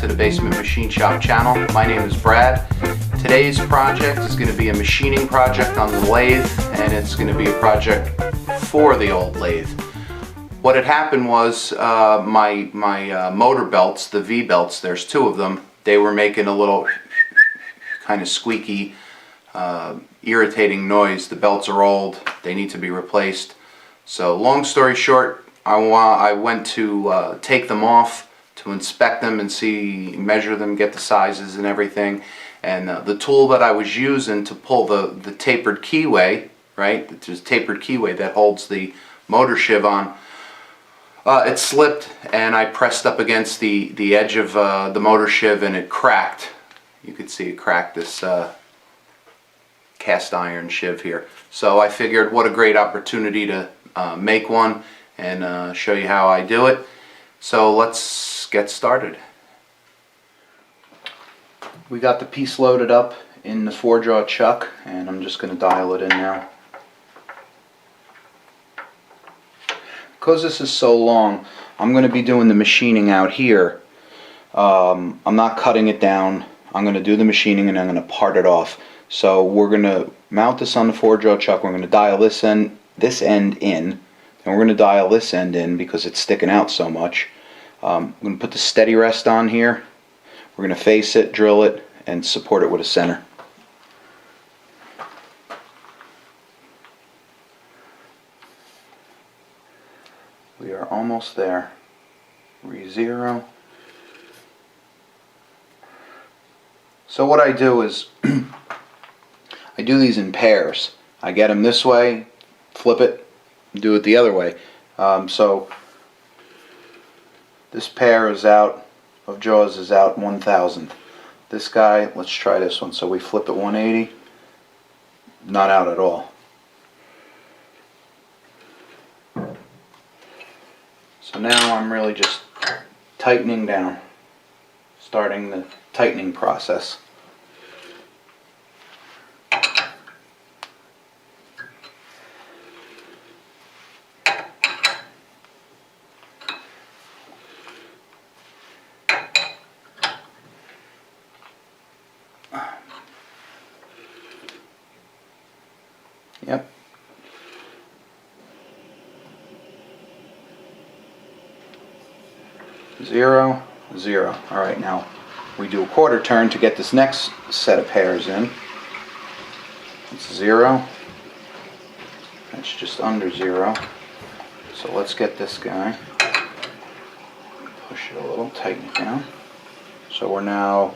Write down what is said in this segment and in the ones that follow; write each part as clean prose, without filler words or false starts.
to the Basement Machine Shop channel. My name is Brad. Today's project is going to be a machining project on the lathe, and it's going to be a project for the old lathe. What had happened was my motor belts, the V belts, there's two of them, they were making a little kind of squeaky, irritating noise. The belts are old, they need to be replaced. So long story short, I went to take them off to inspect them and see, measure them, get the sizes and everything. And the tool that I was using to pull the tapered keyway, right, there's a tapered keyway that holds the motor shiv on, it slipped and I pressed up against the edge of the motor shiv and it cracked. You could see it cracked, this cast iron shiv here. So I figured what a great opportunity to make one and show you how I do it. So let's get started. We got the piece loaded up in the 4-jaw chuck and I'm just going to dial it in now. Because this is so long, I'm going to be doing the machining out here. I'm not cutting it down. I'm going to do the machining and I'm going to part it off. So we're going to mount this on the 4-jaw chuck. We're going to dial this end in, and we're going to dial this end in because it's sticking out so much. I'm going to put the steady rest on here. We're going to face it, drill it, and support it with a center. We are almost there. Re-0. So what I do is I do these in pairs. I get them this way, flip it, do it the other way. So this pair is out of jaws is out 1/1000. This guy, let's try this one. So we flip it 180, not out at all. So now I'm really just tightening down, starting the tightening process. Yep. Zero, zero. Alright, now we do a quarter turn to get this next set of pairs in. It's 0. That's just under 0. So let's get this guy. Push it a little, tighten it down. So we're now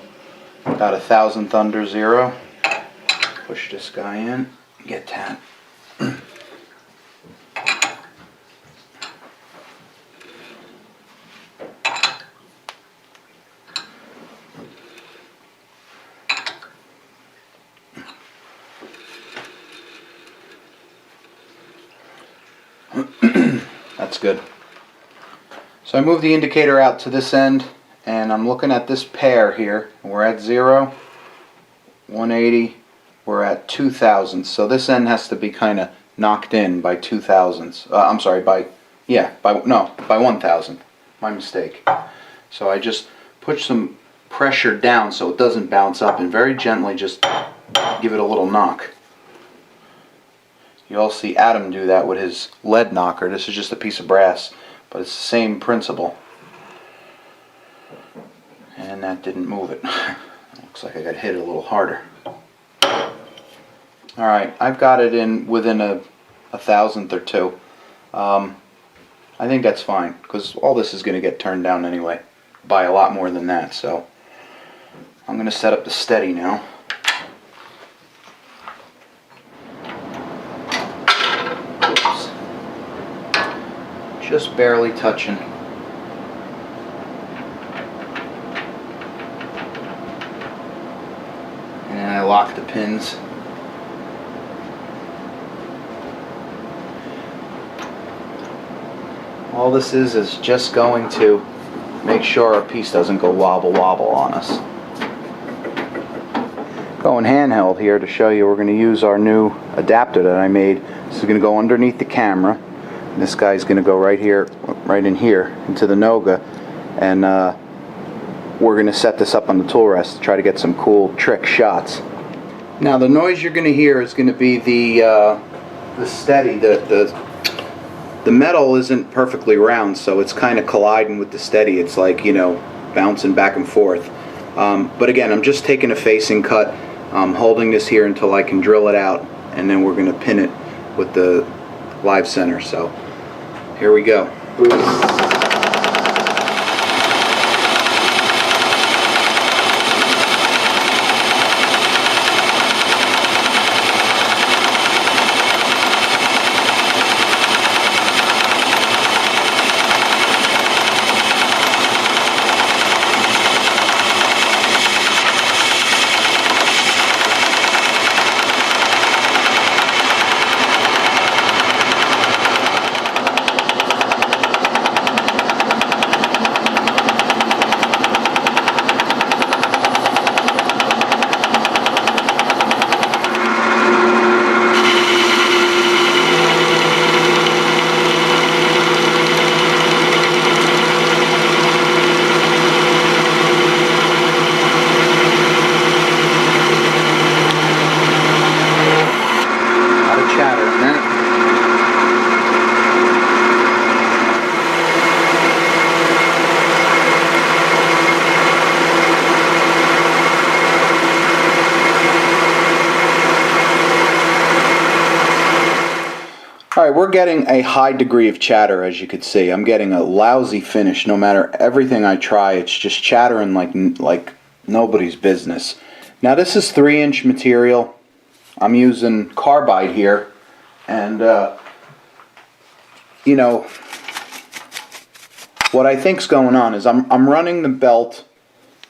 about 1/1000th under 0. Push this guy in, get that. That's good. So I move the indicator out to this end and I'm looking at this pair here. We're at 0, 180, we're at 2/1000. So this end has to be kind of knocked in by 2/1000. I'm sorry, by 1/1000. My mistake. So I just put some pressure down so it doesn't bounce up and very gently just give it a little knock. You all see Adam do that with his lead knocker. This is just a piece of brass, but it's the same principle. And that didn't move it. Looks like I got hit a little harder. Alright, I've got it in within a 1/1000th or 2. I think that's fine, because all this is going to get turned down anyway, by a lot more than that. So I'm going to set up the steady now. Just barely touching. And I lock the pins. All this is just going to make sure our piece doesn't go wobble wobble on us. Going handheld here to show you, we're going to use our new adapter that I made. This is going to go underneath the camera. This guy's going to go right here, right in here, into the Noga, and we're going to set this up on the tool rest to try to get some cool trick shots. Now the noise you're going to hear is going to be the steady. The metal isn't perfectly round, so it's kind of colliding with the steady. It's like, you know, bouncing back and forth. But again, I'm just taking a facing cut, holding this here until I can drill it out, and then we're going to pin it with the live center. So here we go. Alright, we're getting a high degree of chatter, as you can see. I'm getting a lousy finish. No matter everything I try, it's just chattering like nobody's business. Now this is 3-inch material. I'm using carbide here, and you know, what I think's going on is I'm running the belt,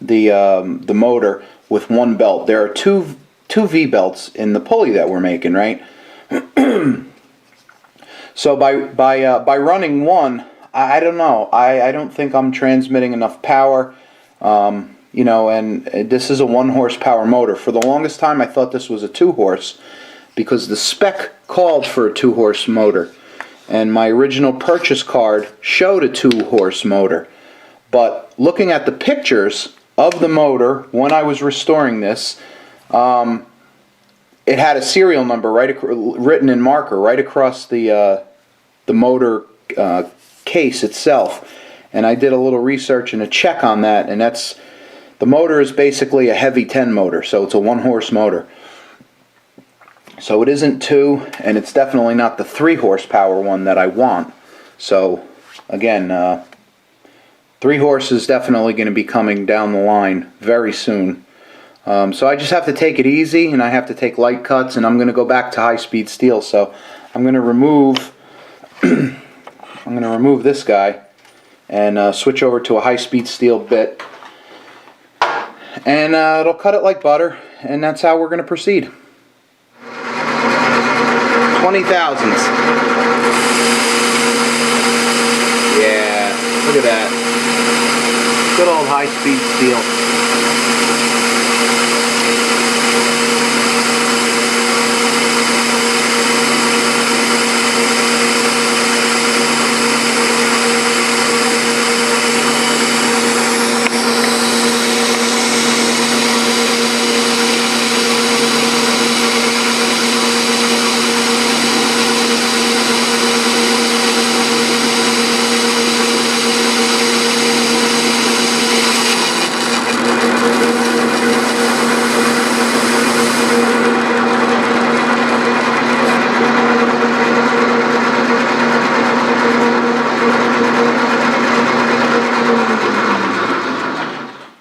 the motor, with one belt. There are two V belts in the pulley that we're making, right? So by running one, I don't know. I don't think I'm transmitting enough power. You know, and this is a 1 horsepower motor. For the longest time, I thought this was a 2 horse because the spec called for a 2 horse motor, and my original purchase card showed a 2 horse motor. But looking at the pictures of the motor when I was restoring this, it had a serial number written in marker right across the motor case itself, and I did a little research and a check on that, and the motor is basically a heavy 10 motor, so it's a 1 horse motor. So it isn't 2, and it's definitely not the 3 horsepower one that I want. So again, 3 horse is definitely going to be coming down the line very soon. So I just have to take it easy, and I have to take light cuts, and I'm going to go back to high-speed steel. So I'm going to remove this guy and switch over to a high-speed steel bit, and it'll cut it like butter, and that's how we're going to proceed. 20 thousandths. Yeah, look at that. Good old high-speed steel.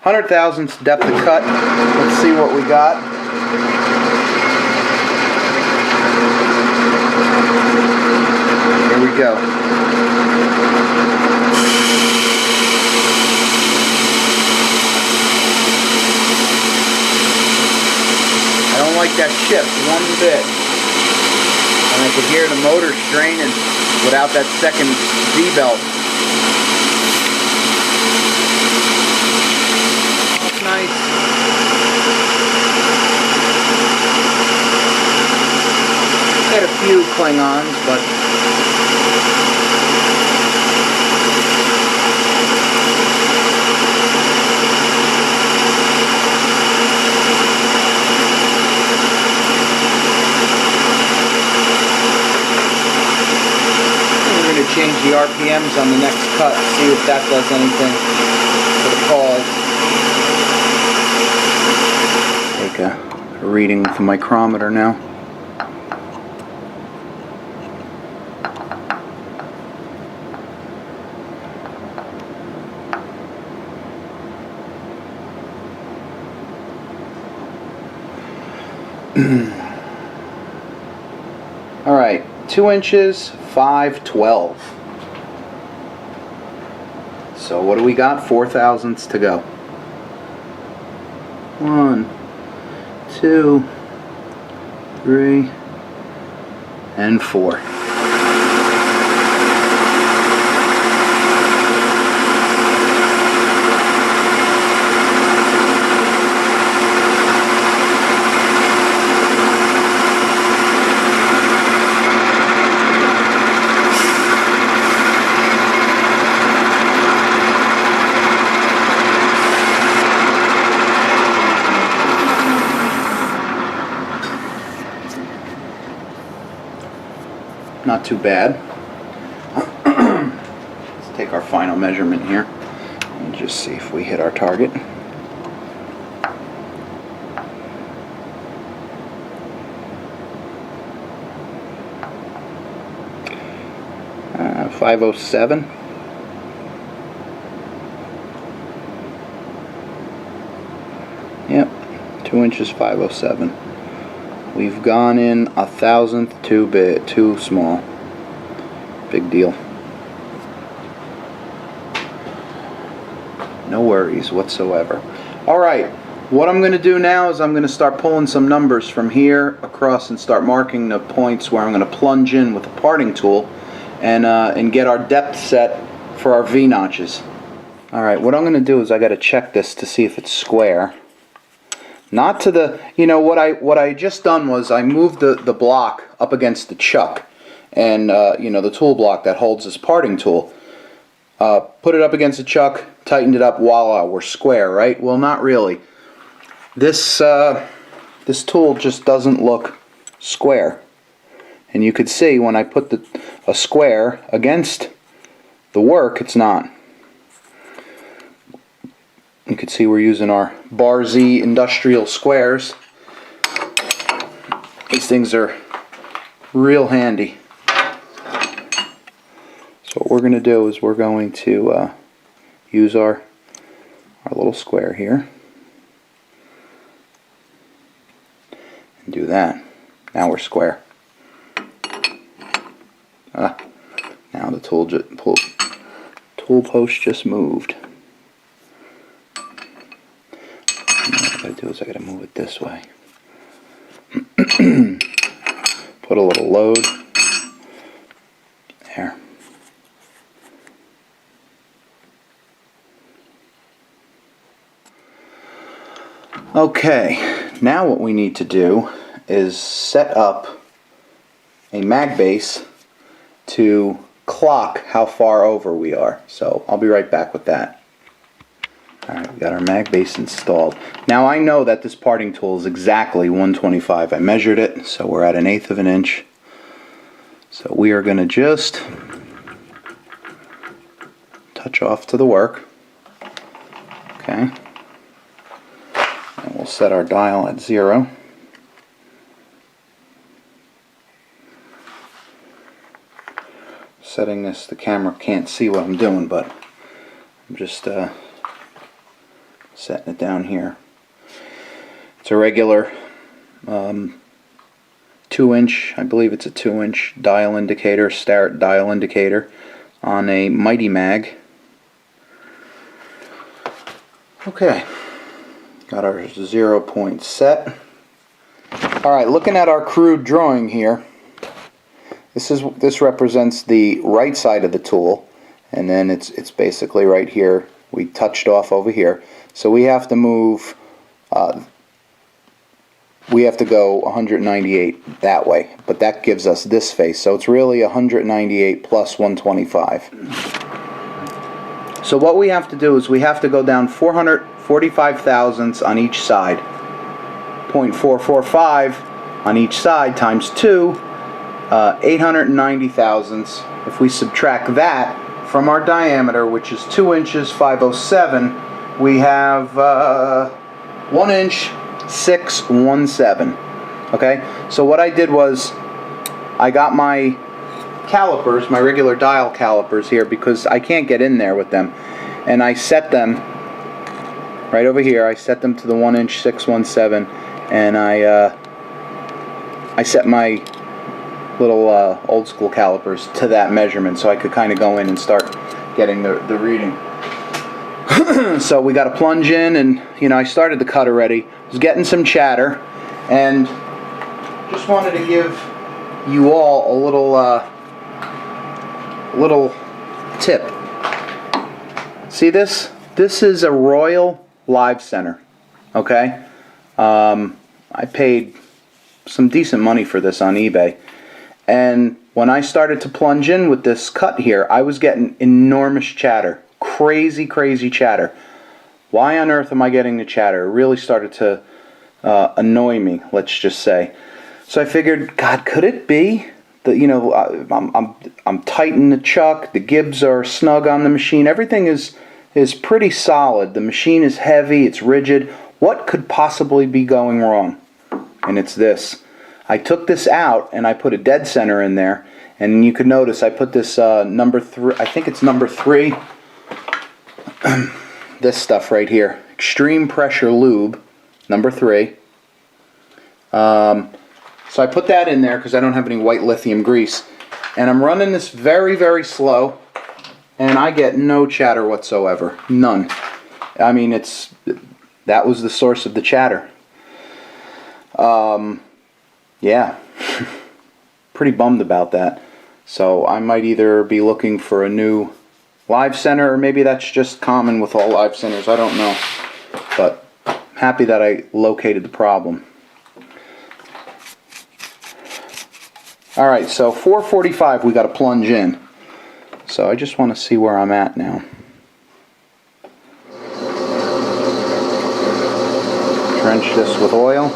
Hundred thousandths depth of cut. Let's see what we got. Here we go. I don't like that shift one bit. And I could hear the motor straining without that second V-belt. Nice. Had a few Klingons, but change the RPMs on the next cut, see if that does anything for the pause. Take a reading with the micrometer now. All right, 2 inches, 5/12. So what do we got? 4 thousandths to go. 1, 2, 3, and 4. Not too bad. Let's take our final measurement here and just see if we hit our target. Uh, 507. Yep, 2 inches, 507. We've gone in 1/1000th too small. Big deal. No worries whatsoever. Alright, what I'm going to do now is I'm going to start pulling some numbers from here across and start marking the points where I'm going to plunge in with the parting tool and get our depth set for our V-notches. Alright, what I'm going to do is I got to check this to see if it's square. Not to the, what I just done was I moved the block up against the chuck, and the tool block that holds this parting tool. Put it up against the chuck, tightened it up, voila, we're square, right? Well, not really. This tool just doesn't look square, and you could see when I put a square against the work, it's not. You can see we're using our Bar Z industrial squares. These things are real handy. So what we're going to do is we're going to use our little square here and do that. Now we're square. Now the tool post just moved. What I do is I gotta move it this way. Put a little load there. Okay, now what we need to do is set up a mag base to clock how far over we are. So I'll be right back with that. Alright, we got our mag base installed. Now I know that this parting tool is exactly 125. I measured it, so we're at 1/8 of an inch. So we are going to just touch off to the work. Okay. And we'll set our dial at 0. Setting this, the camera can't see what I'm doing, but I'm just setting it down here. It's a regular 2-inch, I believe it's a 2-inch dial indicator, start dial indicator on a Mighty Mag. Okay, got our 0 point set. Alright, looking at our crude drawing here, this represents the right side of the tool, and then it's basically right here. We touched off over here. So we have to move, we have to go 198 that way, but that gives us this face. So it's really 198 plus 125. So what we have to do is we have to go down 445 thousandths on each side. 0.445 on each side times 2 890 thousandths. If we subtract that from our diameter, which is 2 inches 507, we have 1 inch 617. Okay, so what I did was I got my calipers, my regular dial calipers here, because I can't get in there with them, and I set them right over here. I set them to the 1 inch 617, and I set my little old school calipers to that measurement, so I could kind of go in and start getting the reading. So we got to plunge in, and I started the cut already. I was getting some chatter, and just wanted to give you all a little tip. See this? This is a Royal Live Center. Okay, I paid some decent money for this on eBay, and when I started to plunge in with this cut here, I was getting enormous chatter, crazy chatter. Why on earth am I getting the chatter? It really started to annoy me, let's just say. So I figured, God, could it be that I'm tightening the chuck, the gibs are snug on the machine, everything is pretty solid. The machine is heavy, it's rigid. What could possibly be going wrong? And it's this. I took this out and I put a dead center in there, and you could notice I put this number 3, I think it's number 3, this stuff right here, extreme pressure lube, number 3. So I put that in there because I don't have any white lithium grease, and I'm running this very slow, and I get no chatter whatsoever, none. I mean, that was the source of the chatter. Yeah, pretty bummed about that. So I might either be looking for a new live center, or maybe that's just common with all live centers, I don't know. But happy that I located the problem. Alright, so 4:45 we got to plunge in. So I just want to see where I'm at now. Drench this with oil.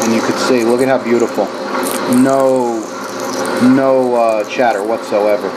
And you could see, look at how beautiful. No chatter whatsoever.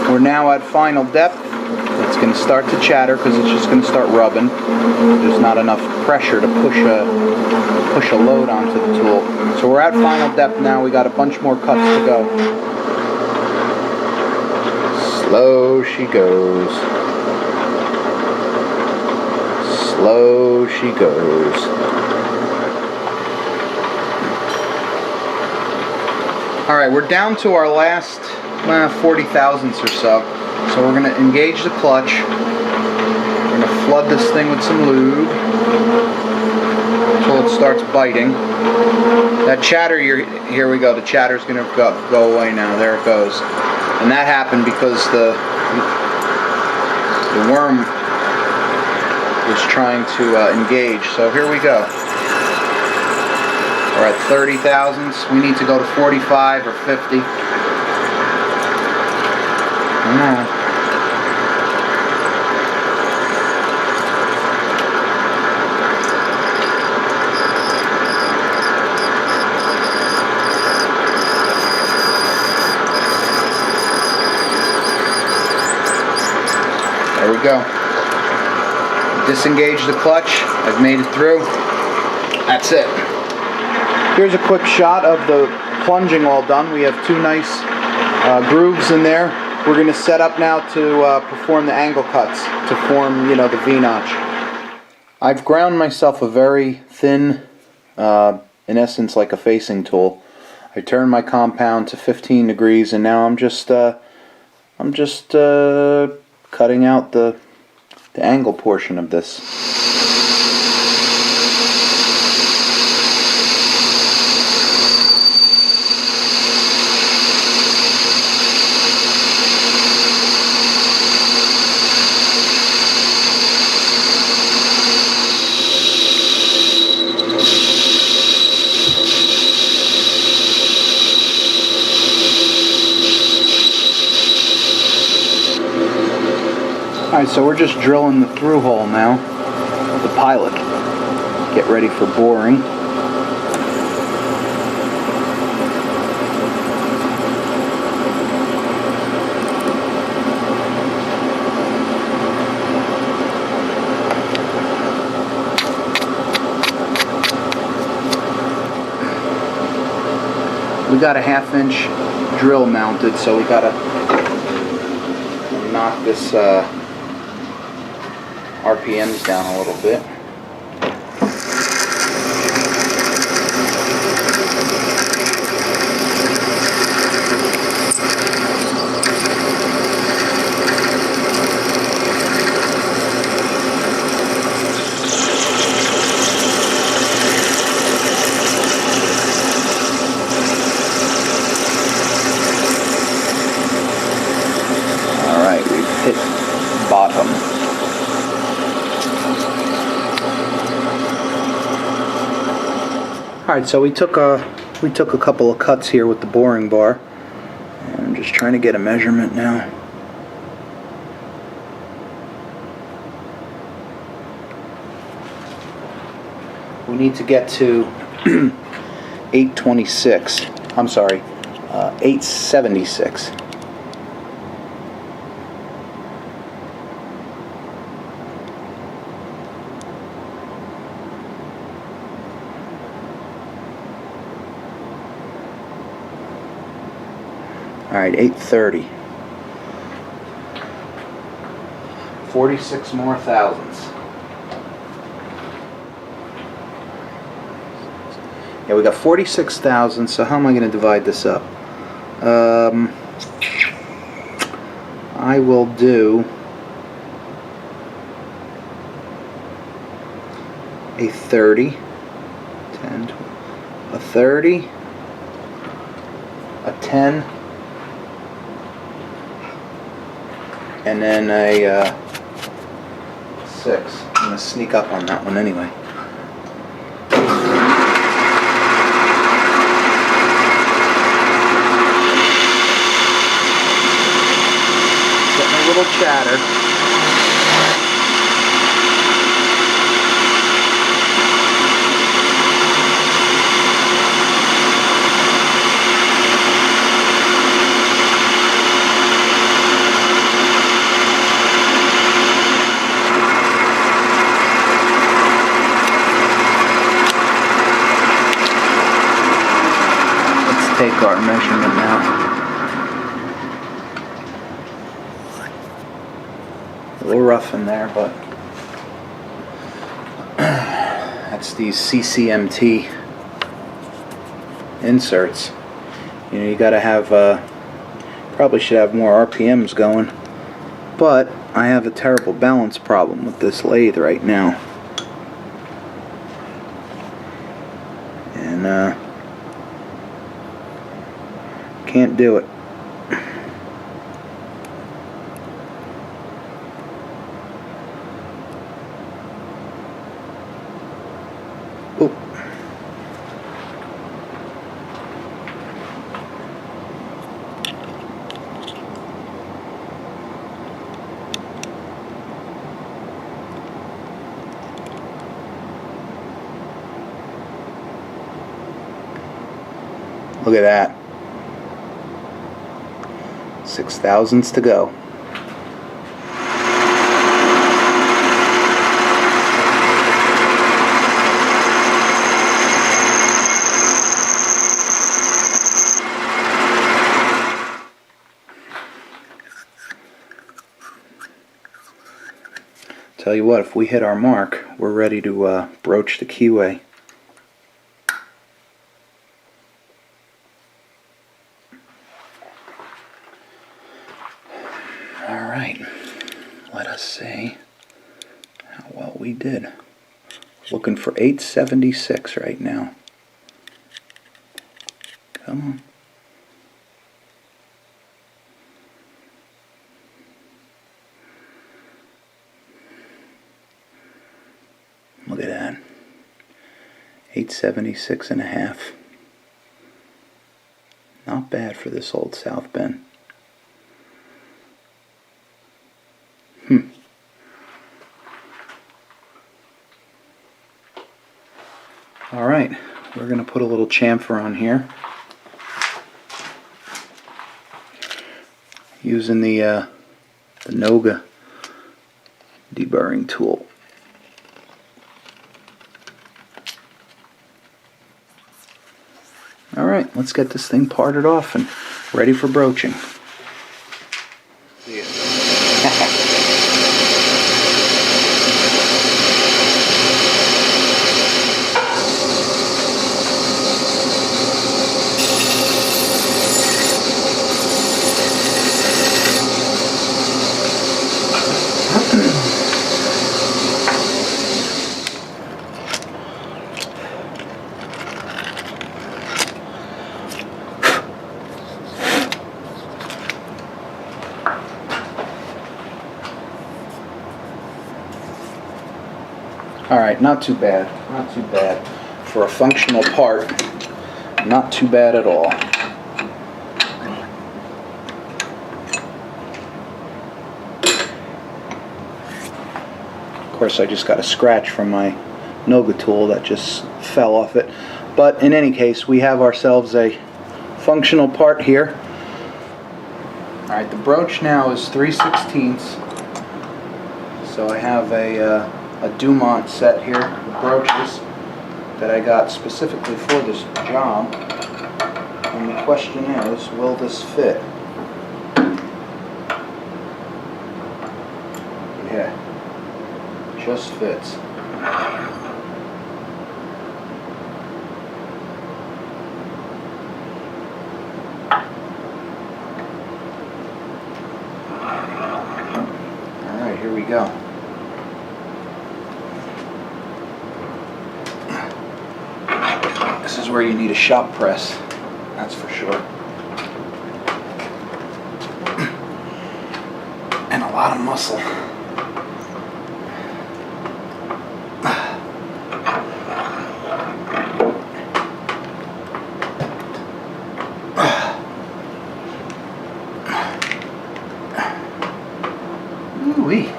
We're now at final depth. It's going to start to chatter because it's just going to start rubbing. There's not enough pressure to push a load onto the tool. So we're at final depth now. We got a bunch more cuts to go. Slow she goes. Slow she goes. Alright, we're down to our last 40 thousandths or so. So we're going to engage the clutch. We're going to flood this thing with some lube until it starts biting. That chatter, here we go. The chatter's going to go away now. There it goes. And that happened because the worm was trying to engage. So here we go. We're at 30 thousandths. We need to go to 45 or 50. No. There we go. Disengage the clutch. I've made it through. That's it. Here's a quick shot of the plunging all done. We have two nice grooves in there. We're going to set up now to perform the angle cuts to form, the V-notch. I've ground myself a very thin, in essence like a facing tool. I turned my compound to 15 degrees, and now I'm just cutting out the angle portion of this. Alright, so we're just drilling the through hole now, the pilot. Get ready for boring. We got a 1/2" drill mounted, so we gotta knock this RPMs down a little bit. Hit bottom. Alright, so we took a couple of cuts here with the boring bar. And I'm just trying to get a measurement now. We need to get to 826. I'm sorry, 876. Alright, 830. 46 more thousandths. Yeah, we got 46 thousandths, so how am I going to divide this up? I will do a 30, 10, 12, a 30, a 10, and then a 6. I'm going to sneak up on that one anyway. Getting a little chatter. Take our measurement now. A little rough in there, but that's these CCMT inserts. You know, you gotta have, probably should have more RPMs going, but I have a terrible balance problem with this lathe right now. And, can't do it. Oop. Look at that. 6 thousandths to go. Tell you what, if we hit our mark, we're ready to broach the keyway. Alright, let us see how well we did. Looking for 876 right now. Come on. Look at that. 876 and a half. Not bad for this old South Bend. we're going to put a little chamfer on here using the Noga deburring tool. Alright, let's get this thing parted off and ready for broaching. See ya. Alright, not too bad. Not too bad. For a functional part, not too bad at all. Of course, I just got a scratch from my Noga tool that just fell off it. But in any case, we have ourselves a functional part here. Alright, the broach now is 3/16. So I have a Dumont set here of broaches that I got specifically for this job, and the question is, will this fit? Yeah, just fits. Alright, here we go. This is where you need a shop press, that's for sure. And a lot of muscle. Ooh-wee.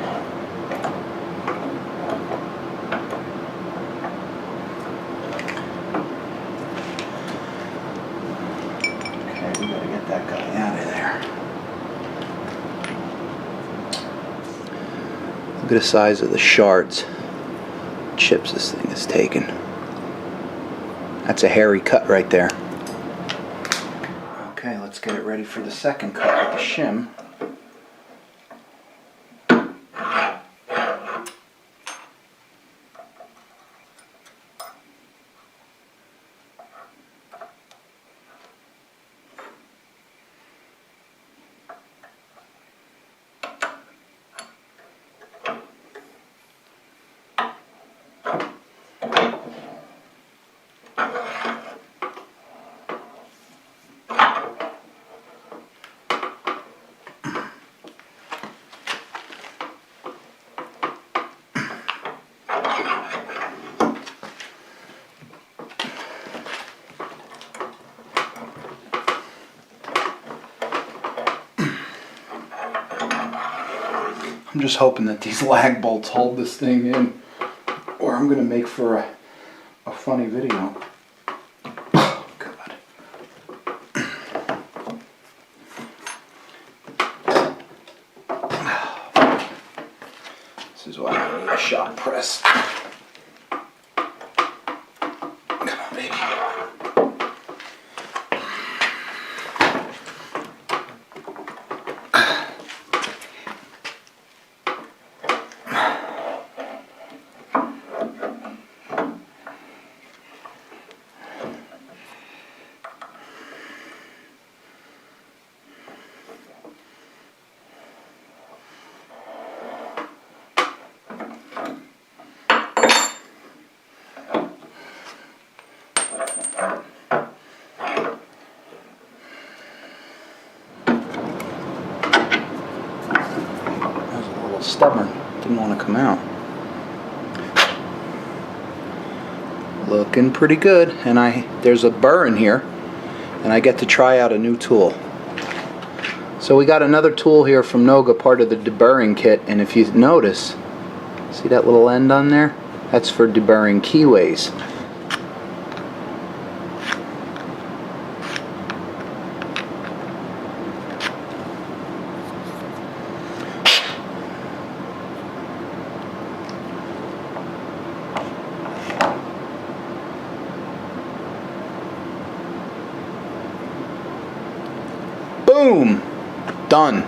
That guy out of there. Look at the size of the shards, chips this thing is taking. That's a hairy cut right there. Okay, let's get it ready for the second cut with the shim. I'm just hoping that these lag bolts hold this thing in, or I'm going to make for a funny video. Oh, God. This is why I need a shop press. Come on, baby. Stubborn, didn't want to come out. Looking pretty good, and there's a burr in here, and I get to try out a new tool. So we got another tool here from Noga, part of the deburring kit, and if you notice, see that little end on there? That's for deburring keyways. Boom! Done.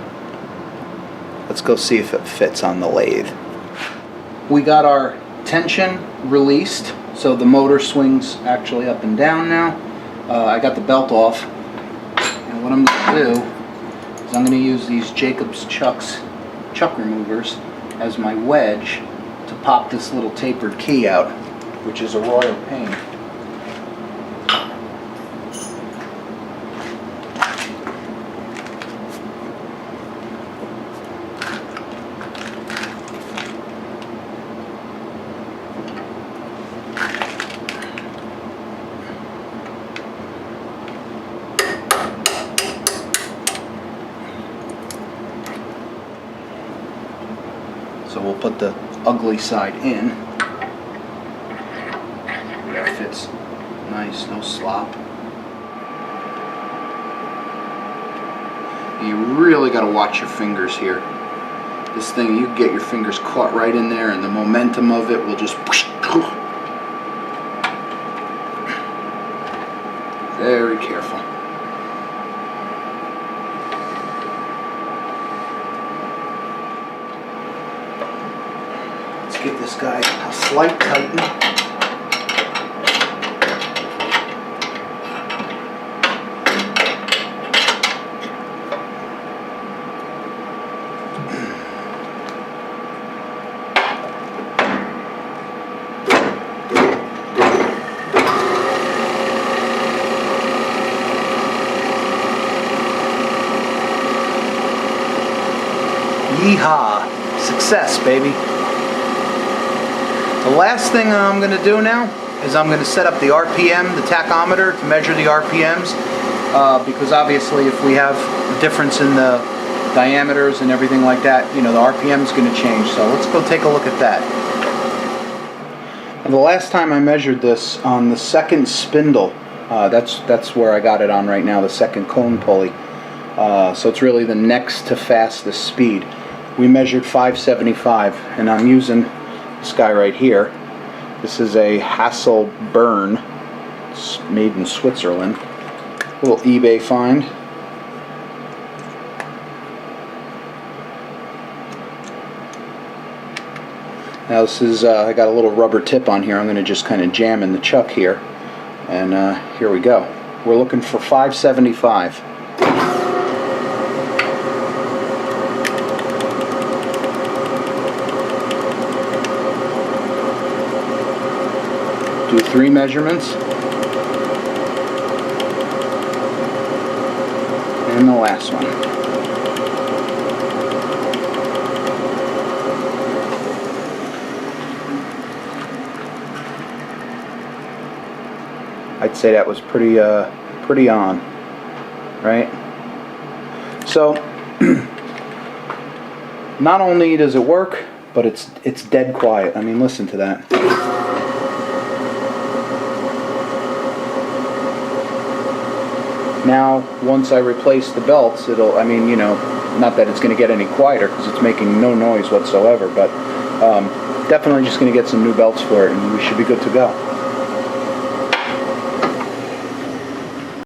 Let's go see if it fits on the lathe. We got our tension released, so the motor swings actually up and down now. I got the belt off, and what I'm going to do is I'm going to use these Jacob's chuck removers as my wedge to pop this little tapered key out, which is a royal pain. So we'll put the ugly side in. That fits nice, no slop. You really got to watch your fingers here. This thing, you get your fingers caught right in there and the momentum of it will just... Very careful. Give this guy a slight tighten. Yeehaw! Success, baby. The last thing I'm going to do now is I'm going to set up the RPM, the tachometer, to measure the RPMs, because obviously if we have a difference in the diameters and everything like that, you know, the RPM is going to change. So let's go take a look at that. And the last time I measured this on the second spindle, that's where I got it on right now, the second cone pulley. So it's really the next to fastest speed. We measured 575, and I'm using this guy right here. This is a Hassel Burn. It's made in Switzerland. A little eBay find. Now this is, I got a little rubber tip on here. I'm going to just kind of jam in the chuck here. And here we go. We're looking for 575. Do 3 measurements, and the last one. I'd say that was pretty on, right? So not only does it work, but it's dead quiet. I mean, listen to that. Now, once I replace the belts, it'll, I mean, you know, not that it's going to get any quieter because it's making no noise whatsoever, but definitely just going to get some new belts for it and we should be good to go.